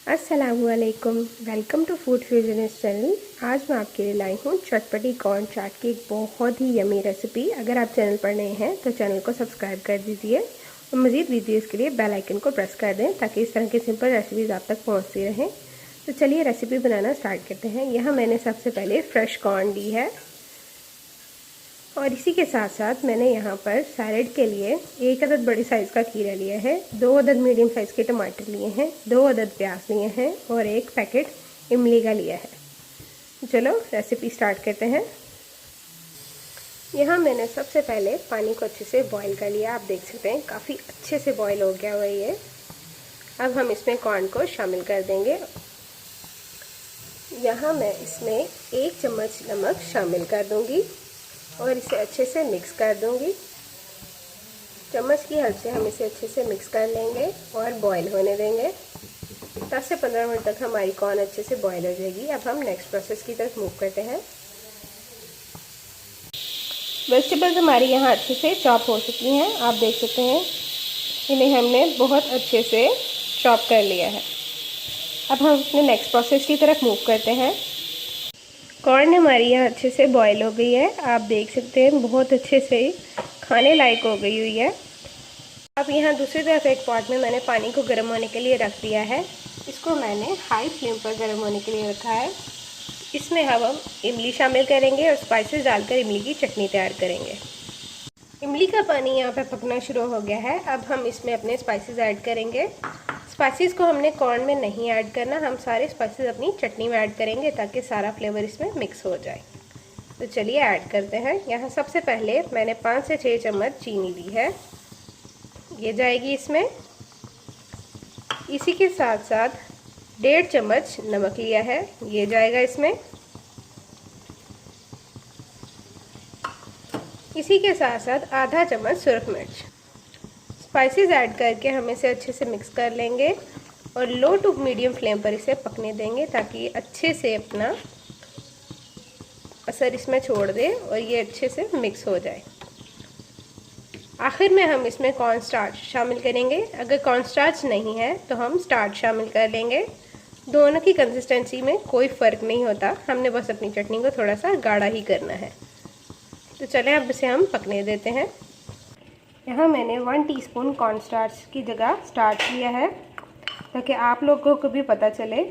अस्सलामुअलैकुम, welcome to food फ्यूजनिस्ट channel. आज मैं आपके लिए लाई हूँ चटपटी कॉर्न चाट की एक बहुत ही यमी रेसिपी। अगर आप चैनल पर नए हैं तो चैनल को सब्सक्राइब कर दीजिए और मज़ीद वीडियोज़ के लिए बेल आइकन को प्रेस कर दें ताकि इस तरह की सिंपल रेसिपीज़ आप तक पहुँचती रहें। तो चलिए रेसिपी बनाना स्टार्ट करते हैं। यहाँ मैंने सबसे पहले फ्रेश कॉर्न ली है और इसी के साथ साथ मैंने यहाँ पर सैलेड के लिए 1 अदद बड़ी साइज़ का खीरा लिया है, 2 अदद मीडियम साइज़ के टमाटर लिए हैं, 2 अदद प्याज लिए हैं और 1 पैकेट इमली का लिया है। चलो रेसिपी स्टार्ट करते हैं। यहाँ मैंने सबसे पहले पानी को अच्छे से बॉईल कर लिया। आप देख सकते हैं काफ़ी अच्छे से बॉईल हो गया हुआ ये। अब हम इसमें कॉर्न को शामिल कर देंगे। यहाँ मैं इसमें 1 चम्मच नमक शामिल कर दूँगी और इसे अच्छे से मिक्स कर दूंगी। चम्मच की हेल्प से हम इसे अच्छे से मिक्स कर लेंगे और बॉईल होने देंगे। 10 से 15 मिनट तक हमारी कॉर्न अच्छे से बॉईल हो जाएगी। अब हम नेक्स्ट प्रोसेस की तरफ मूव करते हैं। वेजिटेबल्स हमारी यहाँ अच्छे से चॉप हो चुकी हैं। आप देख सकते हैं इन्हें हमने बहुत अच्छे से चॉप कर लिया है। अब हम अपने नेक्स्ट प्रोसेस की तरफ मूव करते हैं। कॉर्न हमारी यहाँ अच्छे से बॉईल हो गई है। आप देख सकते हैं बहुत अच्छे से खाने लायक हो गई हुई है। अब यहाँ दूसरी तरफ एक पॉट में मैंने पानी को गर्म होने के लिए रख दिया है। इसको मैंने हाई फ्लेम पर गर्म होने के लिए रखा है। इसमें हम इमली शामिल करेंगे और स्पाइसेस डालकर इमली की चटनी तैयार करेंगे। इमली का पानी यहाँ पर पकना शुरू हो गया है। अब हम इसमें अपने स्पाइसेस ऐड करेंगे। स्पाइसेस को हमने कॉर्न में नहीं ऐड करना, हम सारे स्पाइसेस अपनी चटनी में ऐड करेंगे ताकि सारा फ्लेवर इसमें मिक्स हो जाए। तो चलिए ऐड करते हैं। यहाँ सबसे पहले मैंने 5 से 6 चम्मच चीनी ली है, ये जाएगी इसमें। इसी के साथ साथ 1.5 चम्मच नमक लिया है, ये जाएगा इसमें। इसी के साथ साथ आधा चम्मच सुरख मिर्च। स्पाइसेस ऐड करके हम इसे अच्छे से मिक्स कर लेंगे और लो टू मीडियम फ्लेम पर इसे पकने देंगे ताकि अच्छे से अपना असर इसमें छोड़ दे और ये अच्छे से मिक्स हो जाए। आखिर में हम इसमें कॉर्न स्टार्च शामिल करेंगे। अगर कॉर्न स्टार्च नहीं है तो हम स्टार्च शामिल कर लेंगे। दोनों की कंसिस्टेंसी में कोई फ़र्क नहीं होता, हमने बस अपनी चटनी को थोड़ा सा गाढ़ा ही करना है। तो चलें अब इसे हम पकने देते हैं। यहाँ मैंने 1 टीस्पून कॉर्न स्टार्च की जगह स्टार्च लिया है ताकि आप लोगों को भी पता चले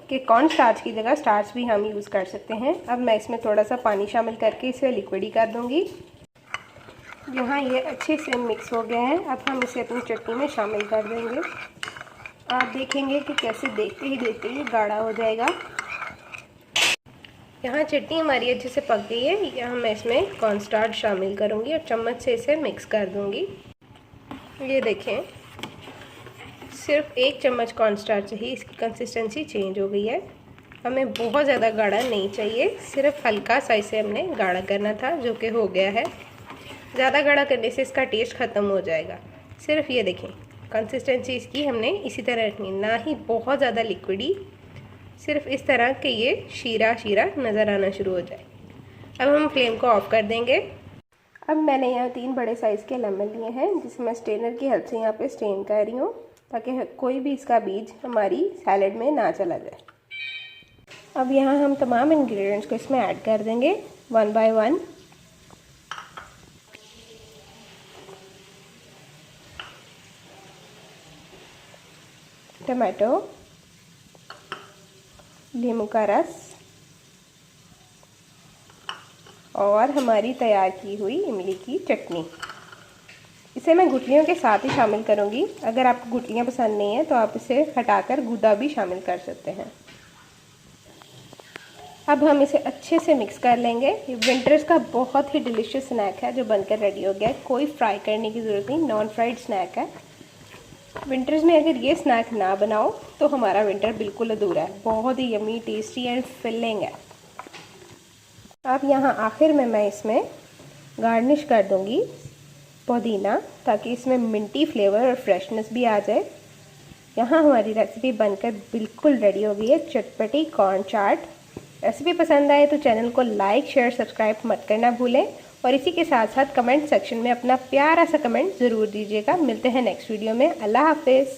कि कॉर्न स्टार्च की जगह स्टार्च भी हम यूज़ कर सकते हैं। अब मैं इसमें थोड़ा सा पानी शामिल करके इसे लिक्विड ही कर दूँगी। यहाँ ये अच्छे से मिक्स हो गया है। अब हम इसे अपनी चटनी में शामिल कर देंगे। आप देखेंगे कि कैसे देखते ही गाढ़ा हो जाएगा। यहाँ चटनी हमारी अच्छे से पक गई है। यहाँ मैं इसमें कॉर्न स्टार्च शामिल करूँगी और चम्मच से इसे मिक्स कर दूँगी। ये देखें, सिर्फ 1 चम्मच कॉर्न स्टार्च ही इसकी कंसिस्टेंसी चेंज हो गई है। हमें बहुत ज़्यादा गाढ़ा नहीं चाहिए, सिर्फ हल्का सा इसे हमने गाढ़ा करना था, जो कि हो गया है। ज़्यादा गाढ़ा करने से इसका टेस्ट ख़त्म हो जाएगा। सिर्फ ये देखें, कंसिस्टेंसी इसकी हमने इसी तरह रखनी, ना ही बहुत ज़्यादा लिक्विडी, सिर्फ इस तरह के ये शीरा शीरा नज़र आना शुरू हो जाए। अब हम फ्लेम को ऑफ कर देंगे। अब मैंने यहाँ 3 बड़े साइज़ के लेमन लिए हैं जिसे मैं स्ट्रेनर की हेल्प से यहाँ पे स्ट्रेन कर रही हूँ ताकि कोई भी इसका बीज हमारी सैलेड में ना चला जाए। अब यहाँ हम तमाम इंग्रेडिएंट्स को इसमें ऐड कर देंगे 1 बाय 1। टमाटो, नींबू का रस और हमारी तैयार की हुई इमली की चटनी। इसे मैं गुठलियों के साथ ही शामिल करूंगी। अगर आपको गुठलियाँ पसंद नहीं है तो आप इसे हटाकर गूदा भी शामिल कर सकते हैं। अब हम इसे अच्छे से मिक्स कर लेंगे। ये विंटर्स का बहुत ही डिलीशियस स्नैक है जो बनकर रेडी हो गया है। कोई फ्राई करने की ज़रूरत नहीं, नॉन फ्राइड स्नैक है। विंटर्स में अगर ये स्नैक ना बनाओ तो हमारा विंटर बिल्कुल अधूरा है। बहुत ही यमी, टेस्टी एंड फिलिंग है। अब यहाँ आखिर में मैं इसमें गार्निश कर दूँगी पुदीना ताकि इसमें मिंटी फ्लेवर और फ्रेशनेस भी आ जाए। यहाँ हमारी रेसिपी बनकर बिल्कुल रेडी हो गई है, चटपटी कॉर्न चाट। रेसिपी पसंद आए तो चैनल को लाइक, शेयर, सब्सक्राइब मत करना भूलें और इसी के साथ साथ कमेंट सेक्शन में अपना प्यारा सा कमेंट ज़रूर दीजिएगा। मिलते हैं नेक्स्ट वीडियो में। अल्लाह हाफिज़।